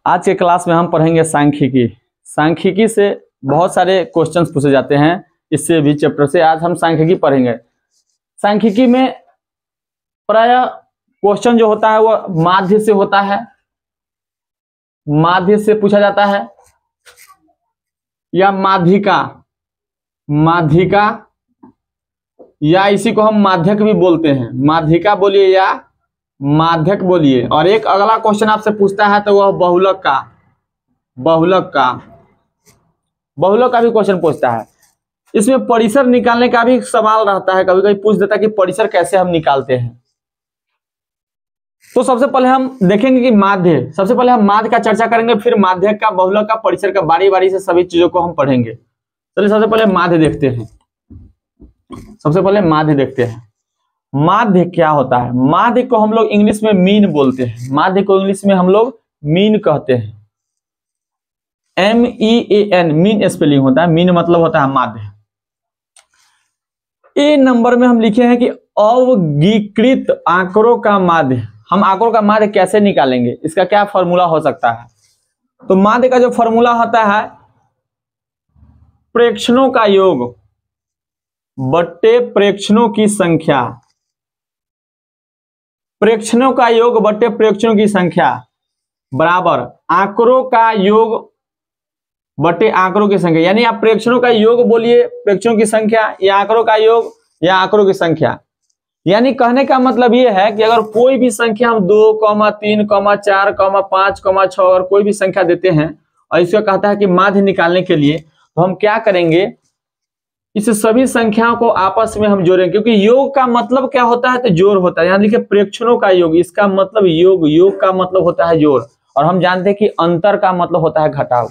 आज के क्लास में हम पढ़ेंगे सांख्यिकी। सांख्यिकी से बहुत सारे क्वेश्चंस पूछे जाते हैं, इससे भी चैप्टर से आज हम सांख्यिकी पढ़ेंगे। सांख्यिकी में प्रायः क्वेश्चन जो होता है वो माध्य से होता है, माध्य से पूछा जाता है, या माध्यिका, माध्यिका या इसी को हम माध्यक भी बोलते हैं। माध्यिका बोलिए या माध्यक बोलिए। और एक अगला क्वेश्चन आपसे पूछता है तो वह बहुलक का, बहुलक का, बहुलक का भी क्वेश्चन पूछता है। इसमें परिसर निकालने का भी सवाल रहता है, कभी कभी पूछ देता है कि परिसर कैसे हम निकालते हैं। तो सबसे पहले हम देखेंगे कि माध्य, सबसे पहले हम माध्य का चर्चा करेंगे, फिर माध्यक का, बहुलक का, परिसर का, बारी बारी से सभी चीजों को हम पढ़ेंगे। चलिए सबसे पहले माध्य देखते हैं। सबसे पहले माध्य देखते हैं। माध्य क्या होता है? माध्य को हम लोग इंग्लिश में मीन बोलते हैं। माध्य को इंग्लिश में हम लोग मीन कहते हैं। MEAN, मीन स्पेलिंग होता है। मीन मतलब होता है माध्य। ए नंबर में हम लिखे हैं कि अवगीकृत आंकड़ों का माध्य। हम आंकड़ों का माध्य कैसे निकालेंगे, इसका क्या फॉर्मूला हो सकता है? तो माध्य का जो फॉर्मूला होता है, प्रेक्षणों का योग बट्टे प्रेक्षणों की संख्या, प्रेक्षणों का योग बट्टे प्रेक्षणों की संख्या बराबर आंकड़ों का योग बट्टे आंकड़ों की संख्या। यानी आप प्रेक्षणों का योग बोलिए, प्रेक्षणों की संख्या, या आंकड़ों का योग या आंकड़ों की संख्या। यानी कहने का मतलब यह है कि अगर कोई भी संख्या हम 2, 3, 4, 5, 6 और कोई भी संख्या देते हैं और इसको कहता है कि माध्य निकालने के लिए, तो हम क्या करेंगे, इस सभी संख्याओं को आपस में हम जोड़ेंगे। क्योंकि योग का मतलब क्या होता है, तो जोड़ होता है। यहाँ देखिए प्रेक्षणों का योग, इसका मतलब योग, योग का मतलब होता है जोड़। और हम जानते हैं कि अंतर का मतलब होता है घटाव।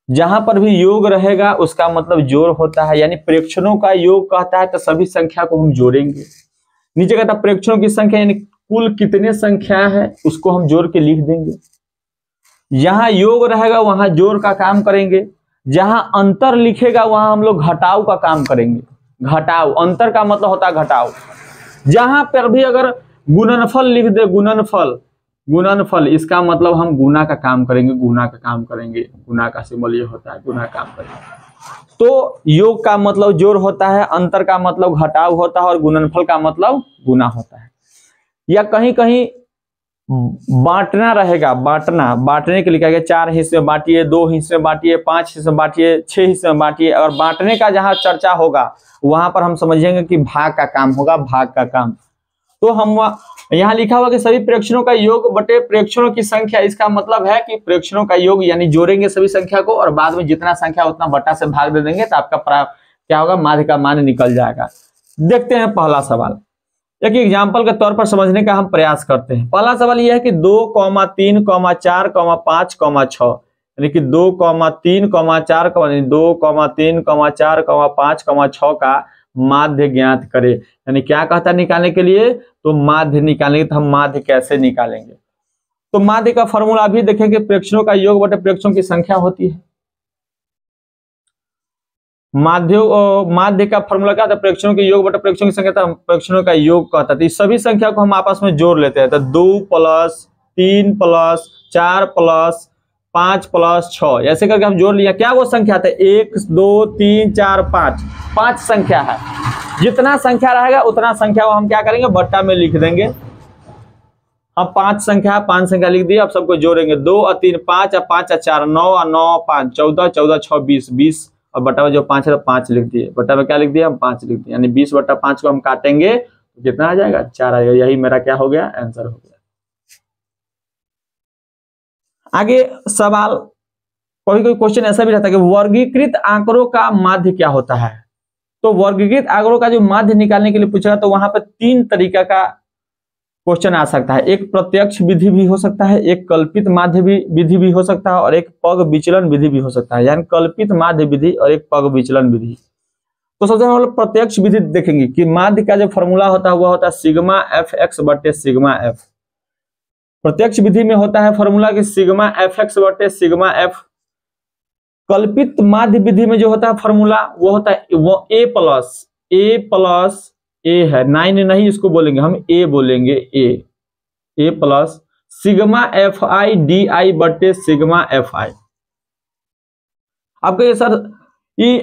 जहां पर भी योग रहेगा उसका मतलब जोड़ होता है। यानी प्रेक्षणों का योग कहता है तो सभी संख्या को हम जोड़ेंगे। नीचे कहता है प्रेक्षणों की संख्या, यानी कुल कितने संख्या है उसको हम जोड़ के लिख देंगे। जहां योग रहेगा वहां जोड़ का काम करेंगे, जहां अंतर लिखेगा वहां हम लोग घटाव का काम करेंगे। घटाव, अंतर का मतलब होता है घटाव। जहां पर भी अगर गुणनफल लिख दे, गुणनफल, गुणनफल, इसका मतलब हम गुना का काम करेंगे, गुना का काम करेंगे। गुना का सिंबल ये होता है, गुना काम करेंगे। तो योग का मतलब जोड़ होता है, अंतर का मतलब घटाव होता है और गुणनफल का मतलब गुना होता है। या कहीं कहीं बांटना रहेगा, बांटना, बांटने के लिए क्या, 4 हिस्से में बांटिए, 2 हिस्से में बांटिए, 5 हिस्से में बांटिए, 6 हिस्से में बांटिए। और बांटने का जहां चर्चा होगा वहां पर हम समझेंगे कि भाग का काम होगा, भाग का काम। तो हम यहाँ लिखा हुआ कि सभी प्रेक्षणों का योग बटे प्रेक्षणों की संख्या, इसका मतलब है कि प्रेक्षणों का योग यानी जोड़ेंगे सभी संख्या को और बाद में जितना संख्या उतना बट्टा से भाग दे देंगे तो आपका क्या होगा, माध्य का मान निकल जाएगा। देखते हैं पहला सवाल, एक एग्जाम्पल के तौर पर समझने का हम प्रयास करते हैं। पहला सवाल यह है कि 2, 3, 4, 5, 6, यानी कि 2, 3, 4, 2, 3, 4, 5, 6 का माध्य ज्ञात करें। यानी क्या कहता है निकालने के लिए, तो माध्य निकालेंगे। तो हम माध्य कैसे निकालेंगे? तो माध्य का फॉर्मूला भी देखेंगे, प्रेक्षणों का योग बटे प्रेक्षणों की संख्या होती है। माध्य का फॉर्मूला क्या था, प्रेक्षणों के योग बटे प्रेक्षणों की संख्या था, प्रेक्षणों का योग कहता था। सभी संख्या को हम आपस में जोड़ लेते हैं। तो 2 + 3 + 4 + 5 + 6 ऐसे करके हम जोड़ लिया। क्या वो संख्या था, 1, 2, 3, 4, 5, 5 संख्या है। जितना संख्या रहेगा उतना संख्या को हम क्या करेंगे, बट्टा में लिख देंगे। अब 5 संख्या लिख दिया। अब सबको जोड़ेंगे, 2 और 3 5 और 5 और 4 9 और 9 और 5 14, 14 6 20, 20 और बट्टा में जो 5 है तो 5 लिख दिए। बट्टा में क्या लिख दिया, हम 5 लिख दिए। यानी 20/5 को हम काटेंगे तो कितना आ जाएगा, 4 आ जाएगा। यही मेरा क्या हो गया, आंसर हो गया। आगे सवाल, कोई कोई क्वेश्चन ऐसा भी रहता है कि वर्गीकृत आंकड़ों का माध्य क्या होता है। तो वर्गीकृत आंकड़ों का जो माध्य निकालने के लिए पूछा तो वहां पर 3 तरीका का क्वेश्चन आ सकता है। एक प्रत्यक्ष विधि भी हो सकता है, एक कल्पित माध्य विधि भी हो सकता है और एक पग विचलन विधि भी हो सकता है। यानी कल्पित माध्य विधि और एक पग विचलन विधि। तो सबसे पहले प्रत्यक्ष विधि देखेंगे कि माध्य का जो फॉर्मूला होता है वह होता है सिग्मा fx बटे सिग्मा f। प्रत्यक्ष विधि में होता है फॉर्मूला कि सिग्मा fx बटे सिग्मा f। कल्पित माध्य विधि में जो होता है फॉर्मूला वो होता है वो a प्लस a है, 9 नहीं इसको बोलेंगे हम, a बोलेंगे, a plus sigma F I D I बटे सिग्मा एफ आई। आपको ये sir E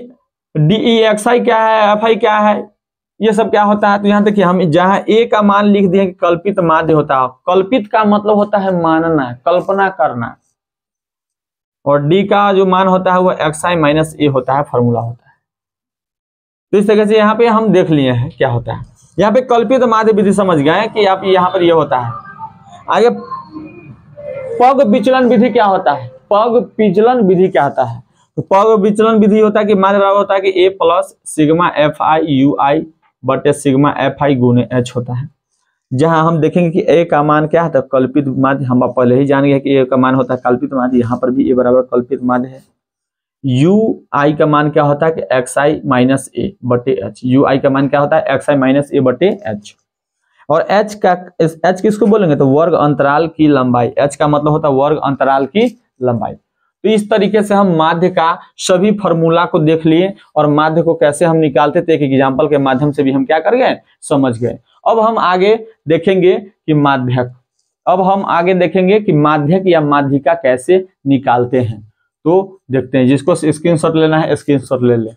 D E X I क्या है, एफ आई क्या है, ये सब क्या होता है? तो यहां देखिए हम जहां ए का मान लिख दिए कि कल्पित माध्य होता है, कल्पित का मतलब होता है मानना, कल्पना करना, और डी का जो मान होता है वो एक्स आई माइनस ए होता है, फॉर्मूला होता है। तो इस तरह से यहाँ पे हम देख लिए हैं क्या होता है। यहाँ पे कल्पित माध्य विधि समझ गए कि आप यहाँ पर ये होता है। आगे पग विचलन विधि क्या होता है? पग विचलन विधि क्या होता है? तो पग विचलन विधि होता है कि माध्य बराबर होता है कि A plus sigma F I U I बटे सिग्मा एफ आई गुने एच होता है। जहां हम देखेंगे कि ए का मान क्या है, तो कल्पित माध्य हम पहले ही जान गए कि ए का मान होता है कल्पित माध्य, यहाँ पर भी ए बराबर कल्पित माध्य है। यू आई का मान क्या होता है कि एक्स आई माइनस ए बटे एच, यू आई का मान क्या होता है एक्स आई माइनस ए बटे एच। और एच का एच किसको बोलेंगे? तो वर्ग अंतराल की लंबाई, एच का मतलब होता है वर्ग अंतराल की लंबाई। तो इस तरीके से हम माध्य का सभी फॉर्मूला को देख लिए और माध्य को कैसे हम निकालते थे एक एग्जाम्पल के माध्यम से भी हम क्या कर गए, समझ गए। अब हम आगे देखेंगे कि माध्यक, अब हम आगे देखेंगे कि माध्यक या माध्यिका कैसे निकालते हैं। तो देखते हैं, जिसको स्क्रीनशॉट लेना है स्क्रीनशॉट ले ले।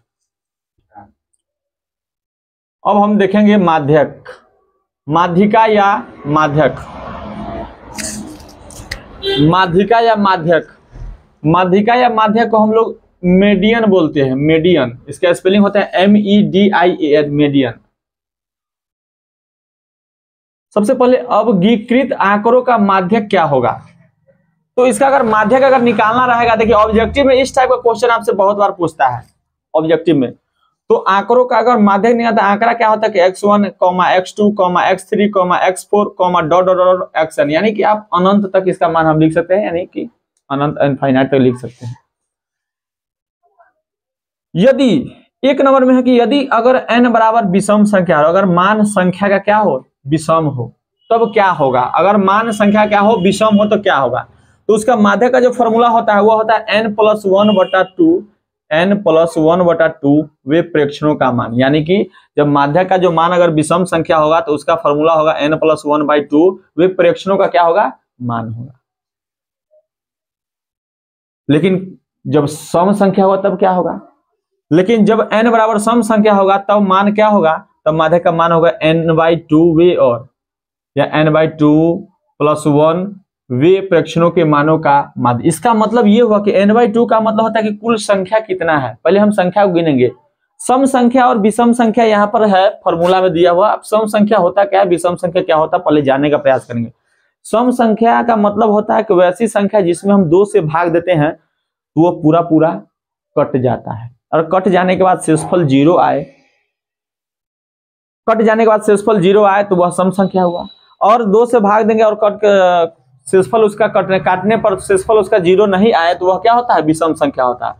अब हम देखेंगे माध्यक, माध्यिका या माध्यक, माध्यिका या माध्यक, माध्यिका या माध्यक को हम लोग मीडियन बोलते हैं, मीडियन, इसका स्पेलिंग होता है MEDIAN, मीडियन। सबसे पहले अवगीकृत आंकड़ों का माध्यक क्या होगा? तो इसका अगर माध्यक अगर निकालना रहेगा, देखिए ऑब्जेक्टिव में इस टाइप का क्वेश्चन आपसे बहुत बार पूछता है ऑब्जेक्टिव में। तो आंकड़ों का अगर माध्यक निकालता है, आंकड़ा क्या होता है कि x1, x2, x3, x4, dot dot dot xn, यानी कि आप अनंत तक इसका मान हम लिख सकते हैं, यानी कि अनंत इनफाइनाइट तक लिख सकते हैं। यदि एक नंबर में है कि यदि अगर n बराबर विषम संख्या हो, अगर मान संख्या का क्या हो, विषम हो, तब क्या होगा? अगर मान संख्या क्या हो, विषम हो, तो क्या होगा? तो उसका माध्यक का जो फॉर्मूला होता है वो होता है n+1/2, n+1/2 वे प्रेक्षणों का मान। यानी कि जब माध्यक का जो मान अगर विषम संख्या होगा तो उसका फॉर्मूला होगा n+1/2 वे प्रेक्षणों का क्या होगा, मान होगा। लेकिन जब सम संख्या होगा तब क्या होगा? लेकिन जब n बराबर सम संख्या होगा तब मान क्या होगा? तब माध्यक का मान होगा n/2 वे, और या n/2 + 1 वे प्रेक्षणों के मानों का माध्य। इसका मतलब ये हुआ कि n/2 का मतलब होता है कि कुल संख्या कितना है। पहले हम संख्या को गिनेंगे, सम संख्या और विषम संख्या यहाँ पर है फॉर्मूला में दिया हुआ। अब सम संख्या होता क्या है, विषम संख्या क्या होता है, पहले जानने का प्रयास करेंगे। सम संख्या का मतलब होता है कि वैसी संख्या जिसमें हम 2 से भाग देते हैं तो वो पूरा पूरा कट जाता है, और कट जाने के बाद शेषफल 0 आए, कट जाने के बाद शेषफल 0 आए तो वह सम संख्या हुआ। और 2 से भाग देंगे और शेषफल उसका काटने पर शेषफल उसका 0 नहीं आए तो वह क्या होता है, विषम संख्या होता है।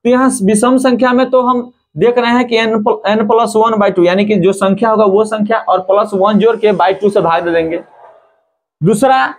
तो यहाँ विषम संख्या में तो हम देख रहे हैं कि n+1/2 यानी कि जो संख्या होगा वो संख्या और +1 जोड़ के 2 से भाग दे देंगे। दूसरा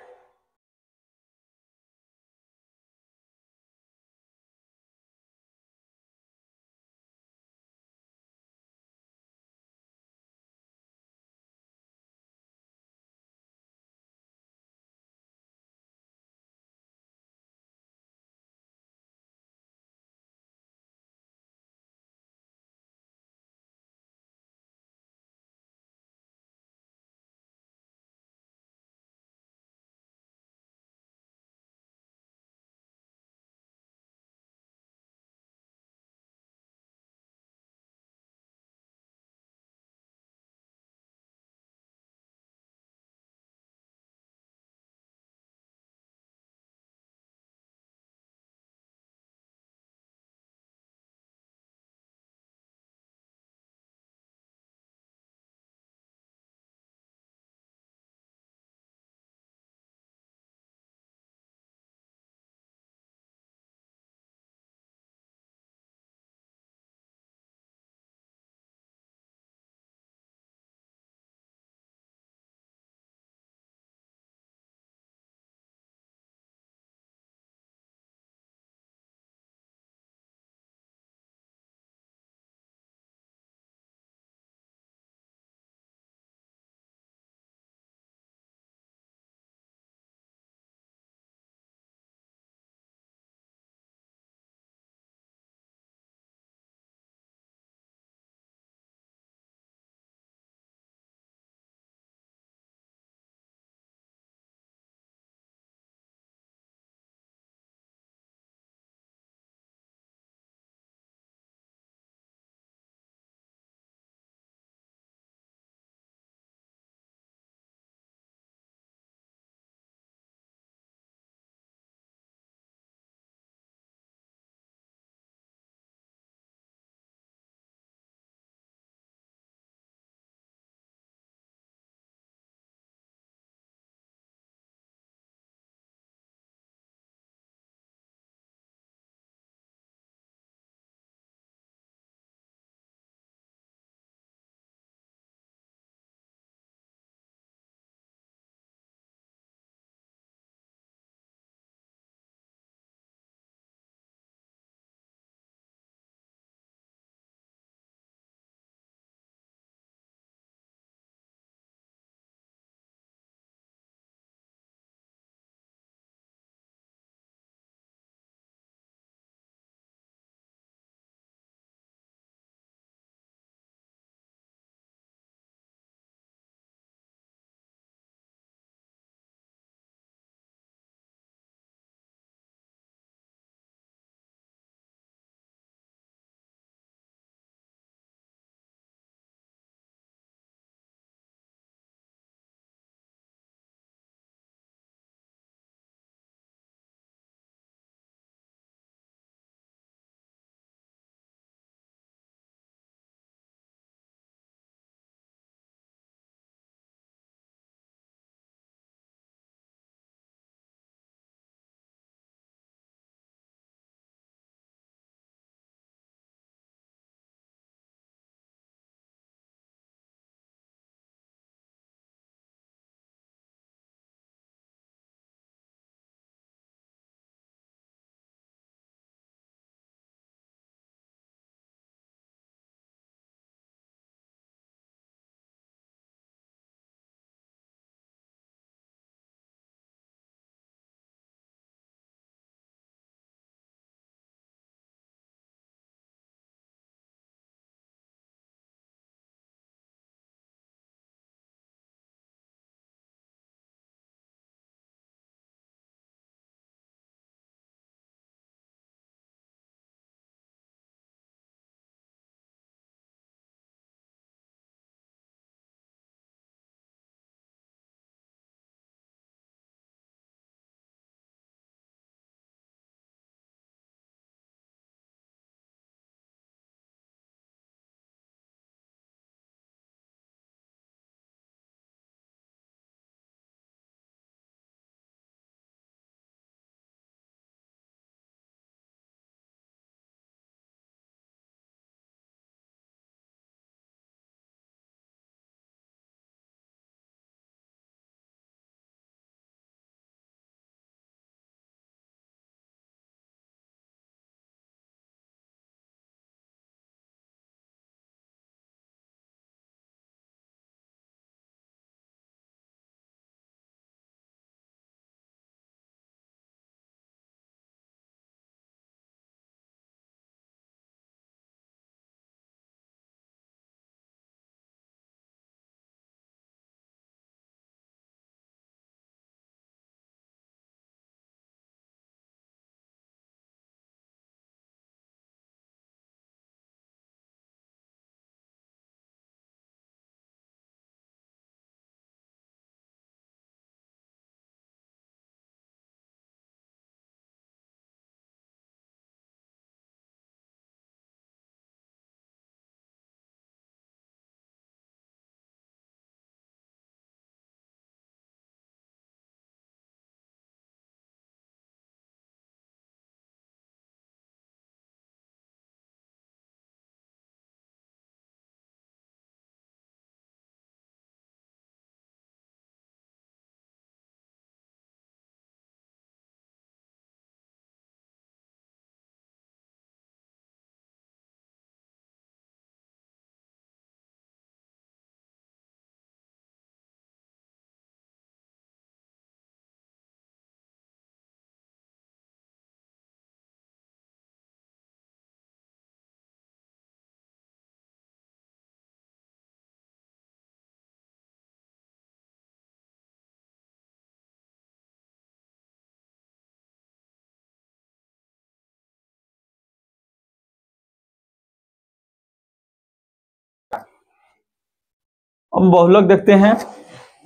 अब बहुलक देखते हैं।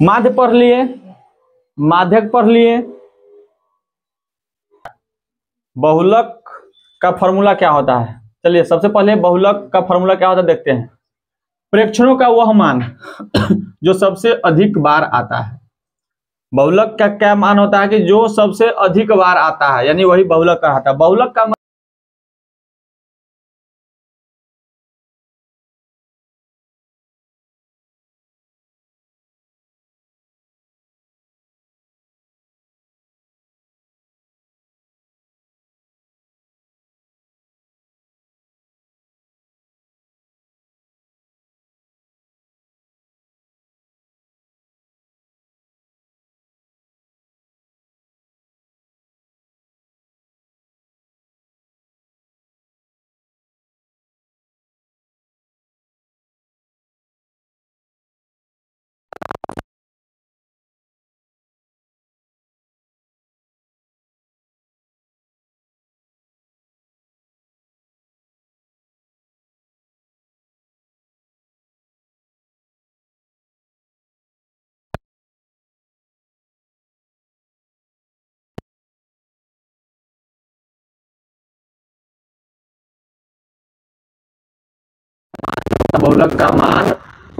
माध्य पढ़ लिए, माध्यक पढ़ लिए। बहुलक का फॉर्मूला क्या होता है? चलिए सबसे पहले बहुलक का फॉर्मूला क्या होता है देखते हैं। प्रेक्षणों का वह मान जो सबसे अधिक बार आता है। बहुलक का क्या मान होता है कि जो सबसे अधिक बार आता है, यानी वही बहुलक कहलाता है। बहुलक का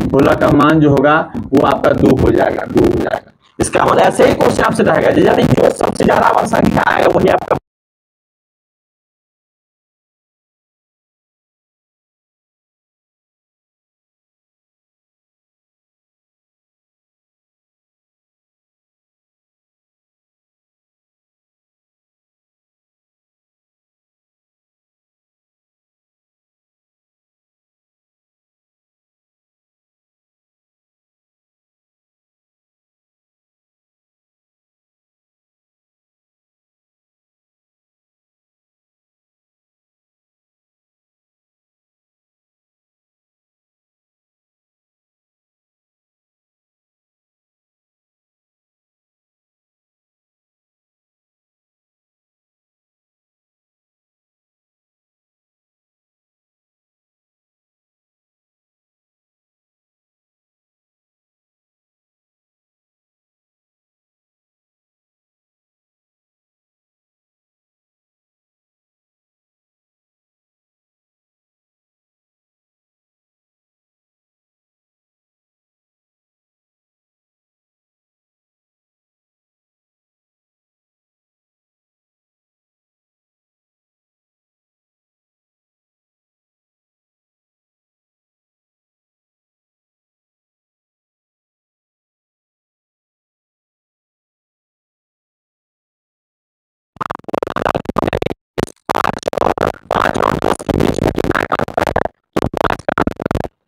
बहुलक का मान जो होगा वो आपका 2 हो जाएगा, 2 हो जाएगा। इसका मतलब ऐसे ही क्वेश्चन आपसे रहेगा, यानी जो सबसे ज्यादा बार संख्या आएगा वही आपका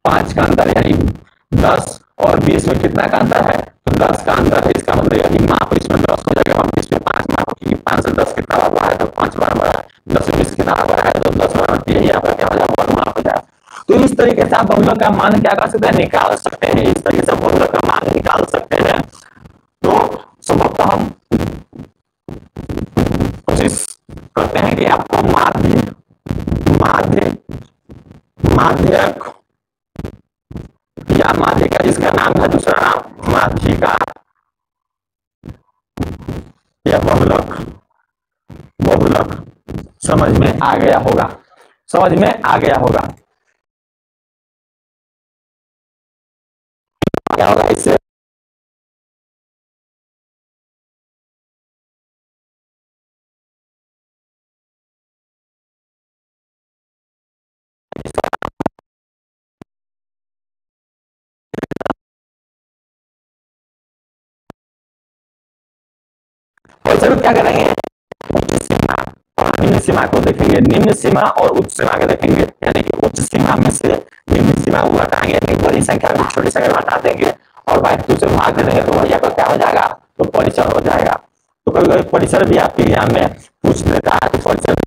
पांच का अंतर, यानी 10 और 20 में कितना का अंतर है? तो 10 का अंतर है। इसका मतलब यानी माप इसमें 10 हो जाएगा, हम इसमें 5 माप, क्योंकि 5 से 10 कितना बड़ा है तो 5 बार बड़ा है, 10 से 20 कितना बड़ा है तो 10 बार, यही आपका क्या हो जाएगा? 1 माप हो जाएगा। तो इस तरीके से आप बहुलक का मान क्या कर सकते हैं? निकाल सकते हैं। इस तरीके से बहुलक का मान निकाल सकते हैं। तो संभवतः हम कोशिश करते हैं कि आपको माध्यक या माध्यिका, जिसका नाम है दूसरा नाम माध्यिका या बहुलक, बहुलक समझ में आ गया होगा, समझ में आ गया होगा। क्या होगा इससे? क्या करेंगे? उच्च सीमा और निम्न सीमा को देखेंगे, निम्न सीमा और उच्च सीमा को देखेंगे, यानी कि उच्च सीमा में से निम्न सीमा को घटाएंगे, यानी बड़ी संख्या में छोटी संख्या घटा देंगे और बाई 2 से भाग दे देंगे, तो वही आपका क्या हो जाएगा? तो परिसर हो जाएगा। तो कभी कभी परिसर भी आपके एग्जाम में पूछ लेता है, तो परिसर